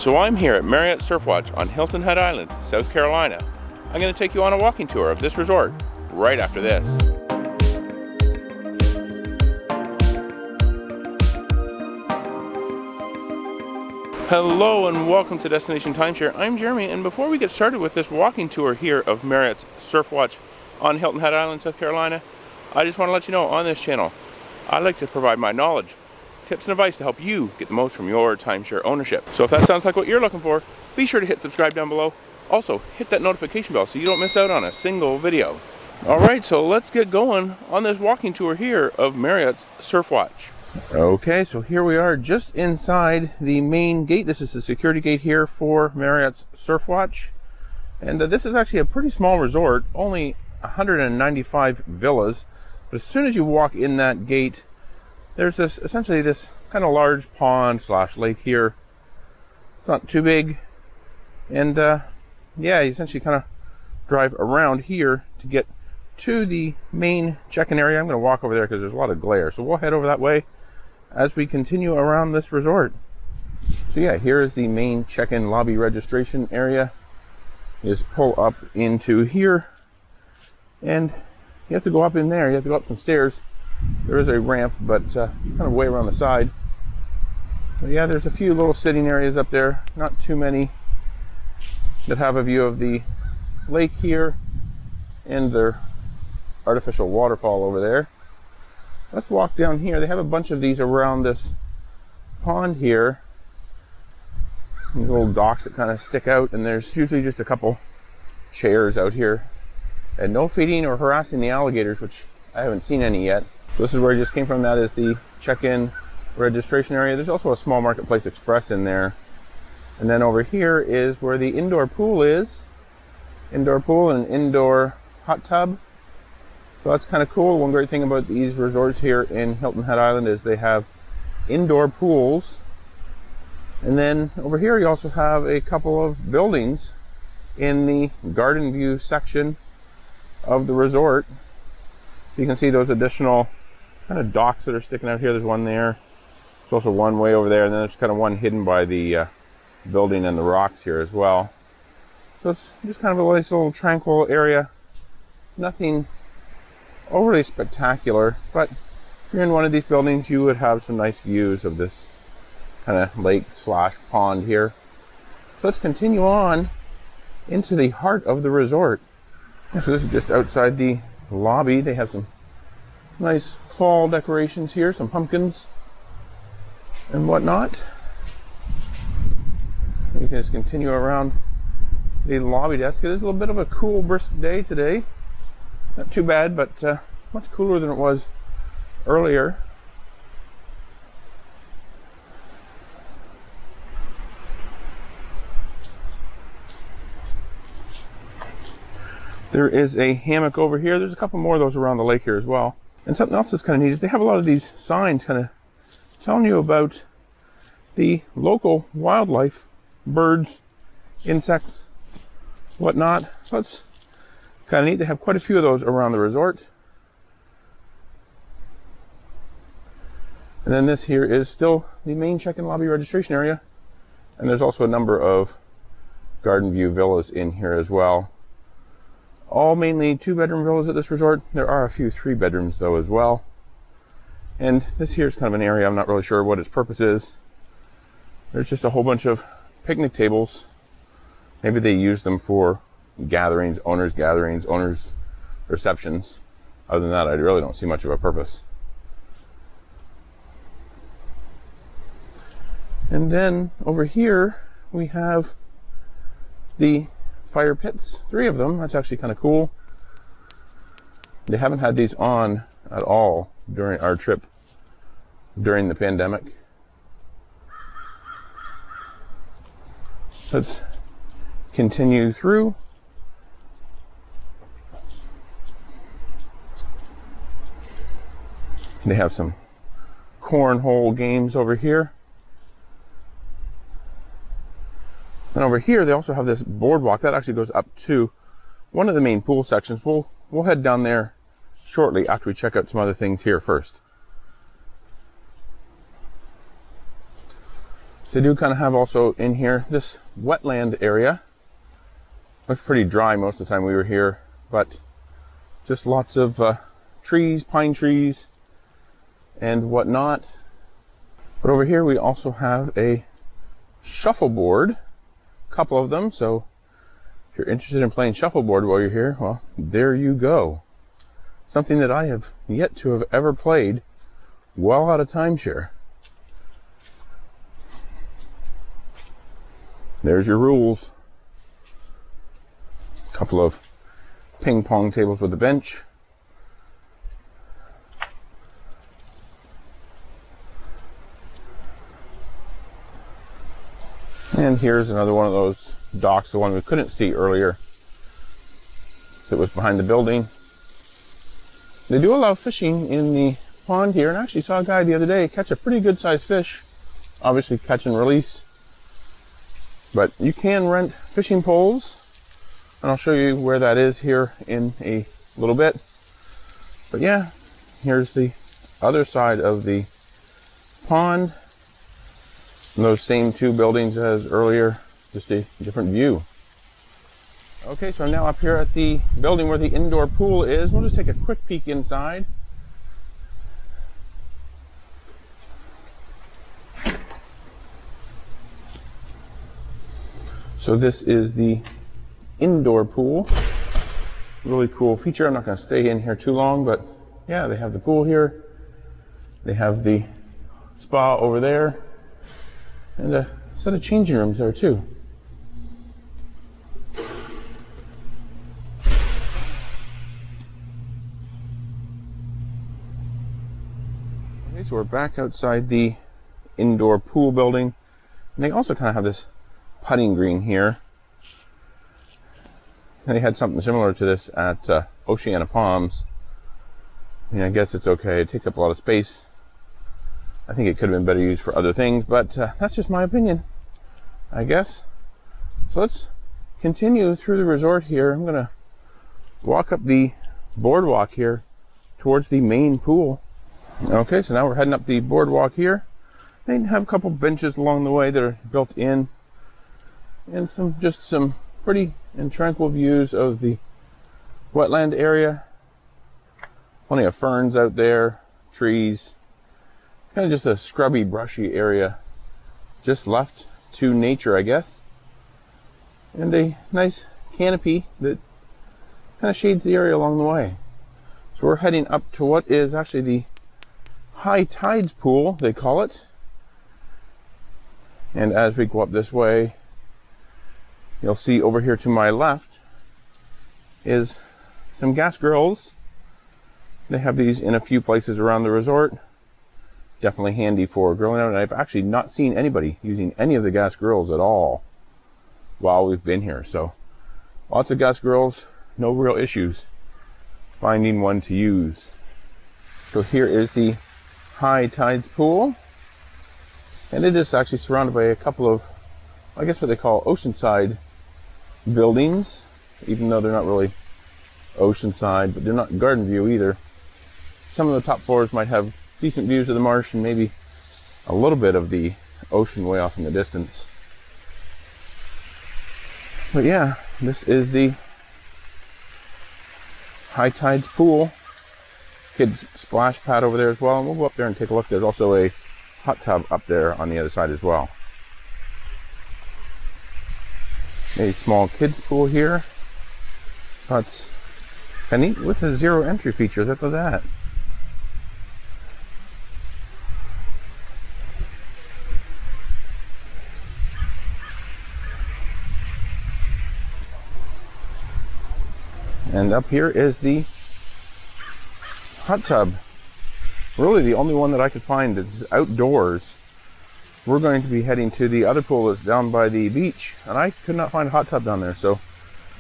So I'm here at Marriott Surf Watch on Hilton Head Island, South Carolina. I'm going to take you on a walking tour of this resort right after this. Hello and welcome to Destination Timeshare. I'm Jeremy, and before we get started with this walking tour here of Marriott's Surf Watch on Hilton Head Island, South Carolina, I just want to let you know on this channel, I like to provide my knowledge, tips and advice to help you get the most from your timeshare ownership. So if that sounds like what you're looking for, be sure to hit subscribe down below. Also, hit that notification bell so you don't miss out on a single video. Alright, so let's get going on this walking tour here of Marriott's Surf Watch. Okay, so here we are just inside the main gate. This is the security gate here for Marriott's Surf Watch. And this is actually a pretty small resort, only 195 villas. But as soon as you walk in that gate, there's essentially this kind of large pond slash lake here. It's not too big. And yeah, you essentially kind of drive around here to get to the main check-in area. I'm going to walk over there because there's a lot of glare. So we'll head over that way as we continue around this resort. So yeah, here is the main check-in lobby registration area. You just pull up into here and you have to go up in there. You have to go up some stairs. There is a ramp, but it's kind of way around the side. But yeah, there's a few little sitting areas up there. Not too many that have a view of the lake here and their artificial waterfall over there. Let's walk down here. They have a bunch of these around this pond here. These little docks that kind of stick out, and there's usually just a couple chairs out here. And no feeding or harassing the alligators, which I haven't seen any yet. So this is where I just came from. That is the check-in registration area. There's also a small Marketplace Express in there. And then over here is where the indoor pool is. Indoor pool and indoor hot tub. So that's kind of cool. One great thing about these resorts here in Hilton Head Island is they have indoor pools. And then over here you also have a couple of buildings in the garden view section of the resort. You can see those additional kind of docks that are sticking out here. There's one there. There's also one way over there, and then there's kind of one hidden by the building and the rocks here as well. So it's just kind of a nice little tranquil area. Nothing overly spectacular, but if you're in one of these buildings, you would have some nice views of this kind of lake slash pond here. So let's continue on into the heart of the resort. So this is just outside the lobby. They have some nice fall decorations here, some pumpkins and whatnot. You can just continue around the lobby desk. It is a little bit of a cool, brisk day today. Not too bad, but much cooler than it was earlier. There is a hammock over here. There's a couple more of those around the lake here as well. And something else that's kind of neat is they have a lot of these signs kind of telling you about the local wildlife, birds, insects, whatnot. So it's kind of neat. They have quite a few of those around the resort. And then this here is still the main check-in lobby registration area. And there's also a number of garden view villas in here as well. All mainly 2-bedroom villas at this resort. There are a few 3-bedrooms though as well. And this here is kind of an area I'm not really sure what its purpose is. There's just a whole bunch of picnic tables. Maybe they use them for gatherings, owners' receptions. Other than that, I really don't see much of a purpose. And then over here we have the fire pits, 3 of them. That's actually kind of cool. They haven't had these on at all during our trip during the pandemic. Let's continue through. They have some cornhole games over here. And over here, they also have this boardwalk that actually goes up to one of the main pool sections. We'll head down there shortly after we check out some other things here first. So they do kind of have also in here this wetland area. Looks pretty dry most of the time we were here, but just lots of trees, pine trees, and whatnot. But over here we also have a shuffleboard, a couple of them. So if you're interested in playing shuffleboard while you're here, well, there you go. Something that I have yet to have ever played while at a timeshare. There's your rules. A couple of ping pong tables with a bench. And here's another one of those docks, the one we couldn't see earlier that was behind the building. They do allow fishing in the pond here, and I actually saw a guy the other day catch a pretty good sized fish. Obviously catch and release. But you can rent fishing poles, and I'll show you where that is here in a little bit. But yeah, here's the other side of the pond. And those same two buildings as earlier, just a different view. Okay, so I'm now up here at the building where the indoor pool is. We'll just take a quick peek inside. So this is the indoor pool. Really cool feature. I'm not going to stay in here too long, but yeah, they have the pool here. They have the spa over there, and a set of changing rooms there too. Okay, so we're back outside the indoor pool building. And they also kind of have this putting green here. And they had something similar to this at Oceana Palms. I mean, I guess it's okay. It takes up a lot of space. I think it could have been better used for other things, but that's just my opinion, I guess. So let's continue through the resort here. I'm gonna walk up the boardwalk here towards the main pool. Okay, so now we're heading up the boardwalk here. They have a couple benches along the way that are built in, and some pretty and tranquil views of the wetland area. Plenty of ferns out there, trees. It's kind of just a scrubby, brushy area, just left to nature, I guess. And a nice canopy that kind of shades the area along the way. So we're heading up to what is actually the high tides pool, they call it. And as we go up this way, you'll see over here to my left is some gas grills. They have these in a few places around the resort. Definitely handy for grilling out. And I've actually not seen anybody using any of the gas grills at all while we've been here. So lots of gas grills, no real issues finding one to use. So here is the high tides pool. And it is actually surrounded by a couple of, I guess what they call oceanside buildings, even though they're not really oceanside, but they're not garden view either. Some of the top floors might have decent views of the marsh and maybe a little bit of the ocean way off in the distance. But yeah, this is the high tides pool. Kids splash pad over there as well, and we'll go up there and take a look. There's also a hot tub up there on the other side as well. A small kids pool here. That's kind of neat with a zero entry feature. Look at that. And up here is the hot tub. Really the only one that I could find that's outdoors. We're going to be heading to the other pool that's down by the beach, and I could not find a hot tub down there, so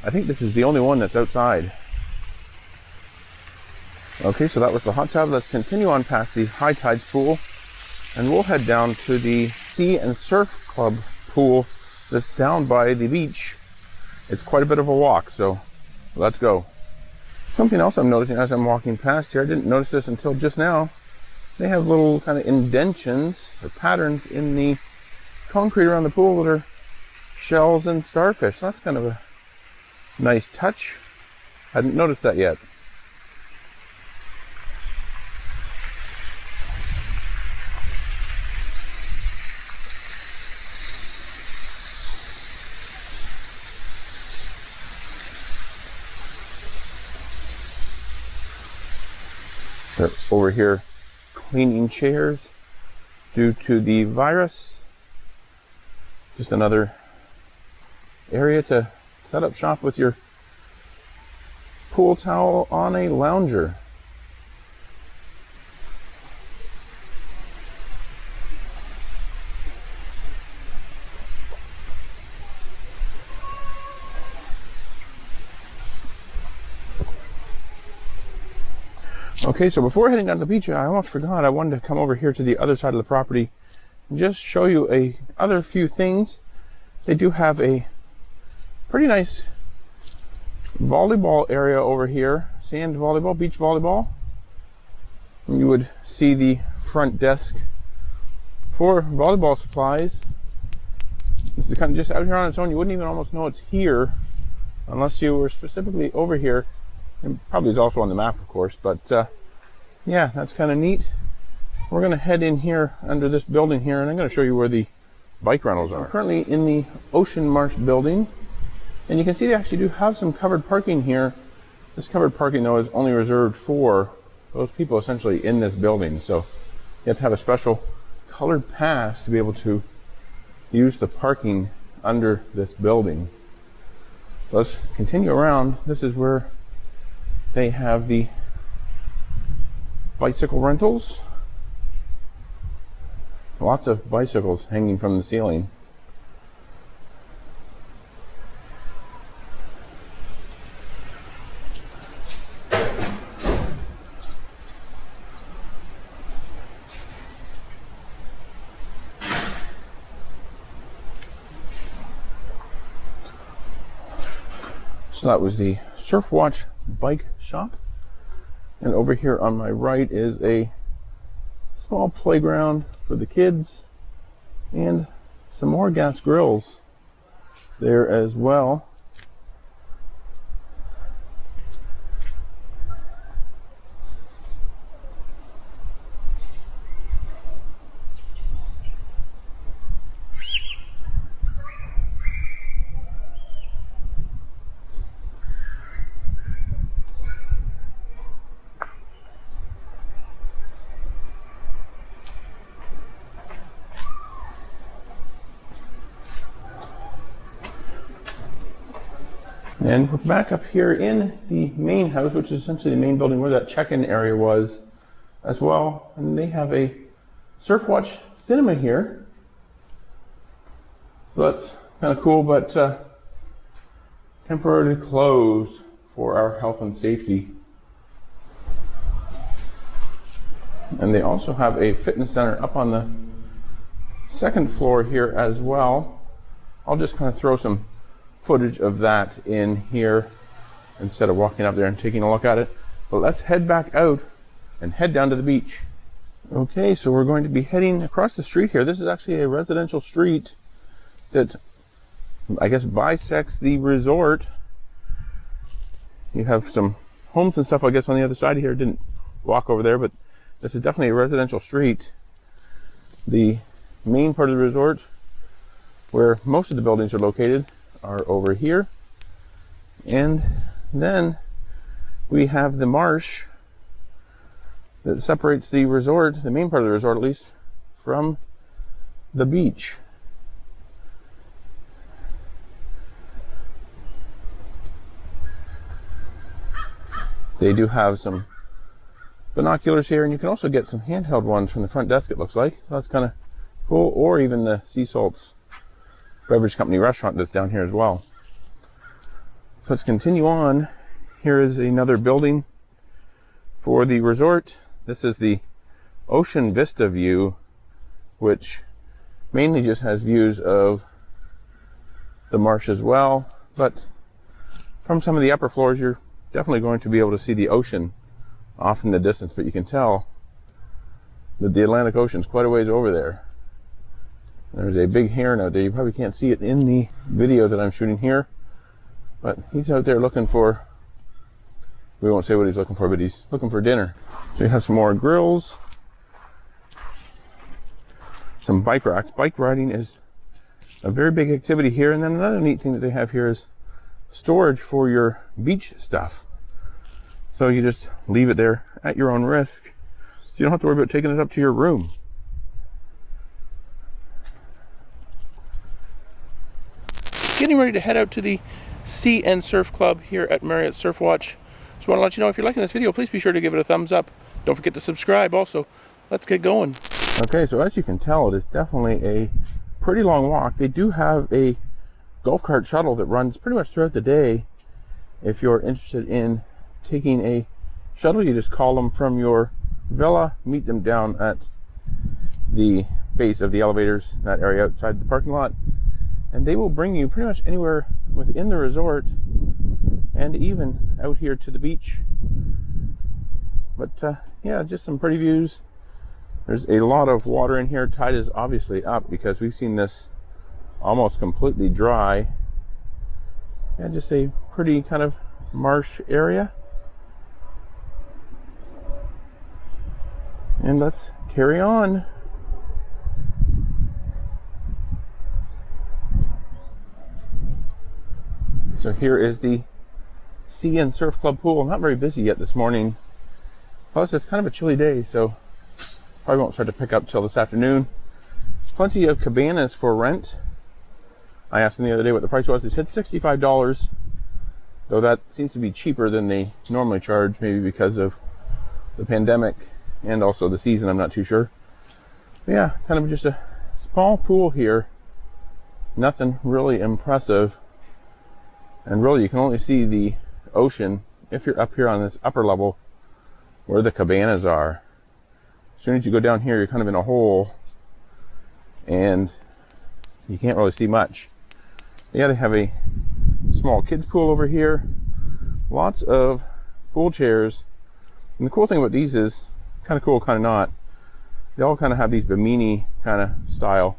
I think this is the only one that's outside. Okay, so that was the hot tub. Let's continue on past the high tides pool, and we'll head down to the Sea and Surf Club pool that's down by the beach. It's quite a bit of a walk, so let's go. Something else I'm noticing as I'm walking past here, I didn't notice this until just now. They have little kind of indentions or patterns in the concrete around the pool that are shells and starfish. So that's kind of a nice touch. Hadn't noticed that yet. They're over here cleaning chairs due to the virus. Just another area to set up shop with your pool towel on a lounger. Okay, so before heading down to the beach, I almost forgot. I wanted to come over here to the other side of the property and just show you other few things. They do have a pretty nice volleyball area over here, sand volleyball, beach volleyball. And you would see the front desk for volleyball supplies. This is kind of just out here on its own. You wouldn't even almost know it's here unless you were specifically over here. And probably is also on the map, of course, but yeah, that's kind of neat. We're going to head in here under this building here, and I'm going to show you where the bike rentals are. I'm currently in the Ocean Marsh building, and you can see they actually do have some covered parking here. This covered parking, though, is only reserved for those people essentially in this building, so you have to have a special colored pass to be able to use the parking under this building. Let's continue around. This is where they have the bicycle rentals. Lots of bicycles hanging from the ceiling. So that was the SurfWatch bike shop. And over here on my right is a small playground for the kids and some more gas grills there as well. And we're back up here in the main house, which is essentially the main building where that check-in area was as well. And they have a SurfWatch cinema here. So that's kind of cool, but temporarily closed for our health and safety. And they also have a fitness center up on the second floor here as well. I'll just kind of throw some footage of that in here instead of walking up there and taking a look at it. But let's head back out and head down to the beach. Okay, so we're going to be heading across the street here. This is actually a residential street that I guess bisects the resort. You have some homes and stuff, I guess, on the other side here. Didn't walk over there, but this is definitely a residential street. The main part of the resort, where most of the buildings are located, are over here. And then we have the marsh that separates the resort, the main part of the resort at least, from the beach. They do have some binoculars here, and you can also get some handheld ones from the front desk, it looks like. So that's kind of cool. Or even the Sea Salts Beverage Company restaurant that's down here as well. So let's continue on. Here is another building for the resort. This is the Ocean Vista view, which mainly just has views of the marsh as well. But from some of the upper floors, you're definitely going to be able to see the ocean off in the distance, but you can tell that the Atlantic Ocean's quite a ways over there. There's a big heron out there. You probably can't see it in the video that I'm shooting here, but he's out there looking for, we won't say what he's looking for, but he's looking for dinner. So you have some more grills, some bike racks. Bike riding is a very big activity here. And then another neat thing that they have here is storage for your beach stuff. So you just leave it there at your own risk. So you don't have to worry about taking it up to your room. Getting ready to head out to the Sea and Surf Club here at Marriott Surf Watch. Just want to let you know, if you're liking this video, please be sure to give it a thumbs up. Don't forget to subscribe also. Let's get going. Okay, so as you can tell, it is definitely a pretty long walk. They do have a golf cart shuttle that runs pretty much throughout the day. If you're interested in taking a shuttle, you just call them from your villa, meet them down at the base of the elevators, that area outside the parking lot, and they will bring you pretty much anywhere within the resort and even out here to the beach. But yeah, just some pretty views. There's a lot of water in here. Tide is obviously up because we've seen this almost completely dry. And just a pretty kind of marsh area. And let's carry on. So here is the Sea and Surf Club pool. Not very busy yet this morning. Plus it's kind of a chilly day, so probably won't start to pick up till this afternoon. Plenty of cabanas for rent. I asked them the other day what the price was. They said $65, though that seems to be cheaper than they normally charge, maybe because of the pandemic and also the season, I'm not too sure. But yeah, kind of just a small pool here. Nothing really impressive. And really, you can only see the ocean if you're up here on this upper level where the cabanas are. As soon as you go down here, you're kind of in a hole and you can't really see much. Yeah, they have a small kids pool over here. Lots of pool chairs. And the cool thing about these is, kind of cool, kind of not, they all kind of have these bimini kind of style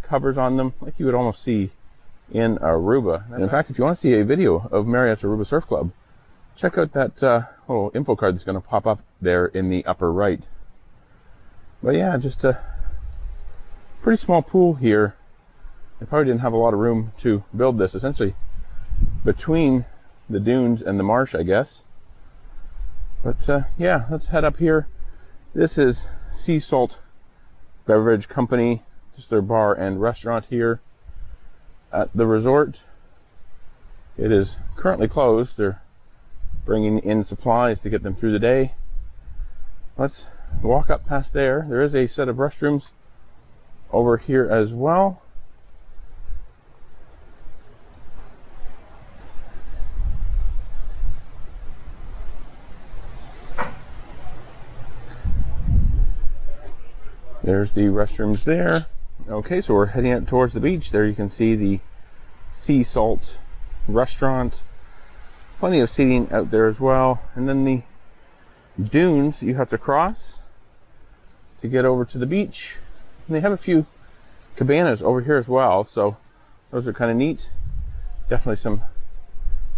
covers on them, like you would almost see in Aruba. And in fact, if you want to see a video of Marriott's Aruba Surf Club, check out that little info card that's going to pop up there in the upper right. But yeah, just a pretty small pool here. They probably didn't have a lot of room to build this, essentially between the dunes and the marsh, I guess. But yeah, let's head up here. This is Sea Salt Beverage Company, just their bar and restaurant here at the resort. It is currently closed. They're bringing in supplies to get them through the day. Let's walk up past there. There is a set of restrooms over here as well. There's the restrooms there. Okay, so we're heading out towards the beach. There you can see the Sea Salt restaurant. Plenty of seating out there as well. And then the dunes you have to cross to get over to the beach. And they have a few cabanas over here as well, so those are kind of neat. Definitely some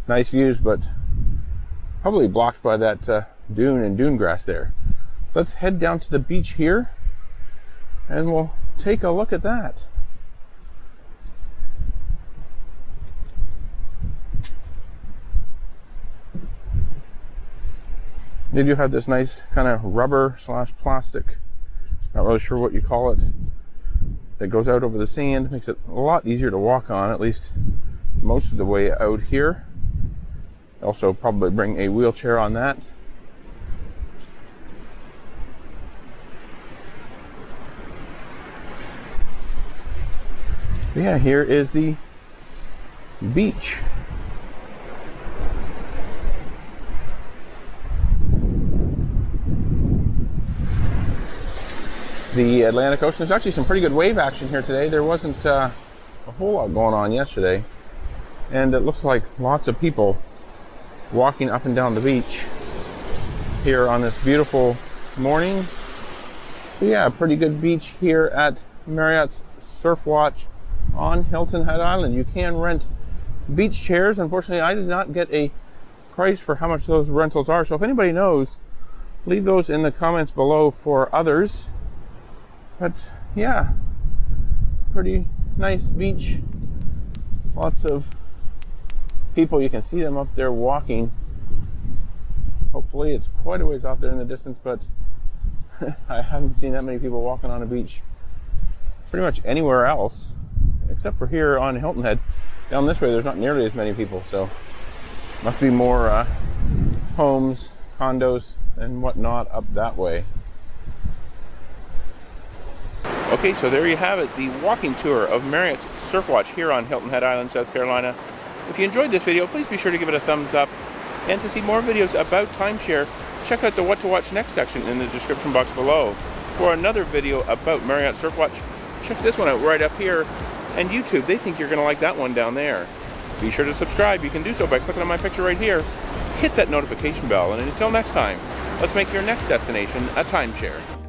nice views, but probably blocked by that dune and dune grass there. So let's head down to the beach here and we'll take a look at that. They do have this nice kind of rubber slash plastic, not really sure what you call it, that goes out over the sand. Makes it a lot easier to walk on, at least most of the way out here. Also probably bring a wheelchair on that. But yeah, here is the beach. The Atlantic Ocean. There's actually some pretty good wave action here today. There wasn't a whole lot going on yesterday, and it looks like lots of people walking up and down the beach here on this beautiful morning. But yeah, a pretty good beach here at Marriott's Surf Watch on Hilton Head Island. You can rent beach chairs. Unfortunately, I did not get a price for how much those rentals are. So if anybody knows, leave those in the comments below for others. But yeah, pretty nice beach. Lots of people. You can see them up there walking. Hopefully it's quite a ways off there in the distance, but I haven't seen that many people walking on a beach pretty much anywhere else, except for here on Hilton Head. Down this way, there's not nearly as many people, so must be more homes, condos, and whatnot up that way. Okay, so there you have it, the walking tour of Marriott's Surf Watch here on Hilton Head Island, South Carolina. If you enjoyed this video, please be sure to give it a thumbs up. And to see more videos about timeshare, check out the What to Watch Next section in the description box below. For another video about Marriott Surf Watch, check this one out right up here. And YouTube, they think you're going to like that one down there. Be sure to subscribe. You can do so by clicking on my picture right here. Hit that notification bell, and until next time, let's make your next destination a timeshare.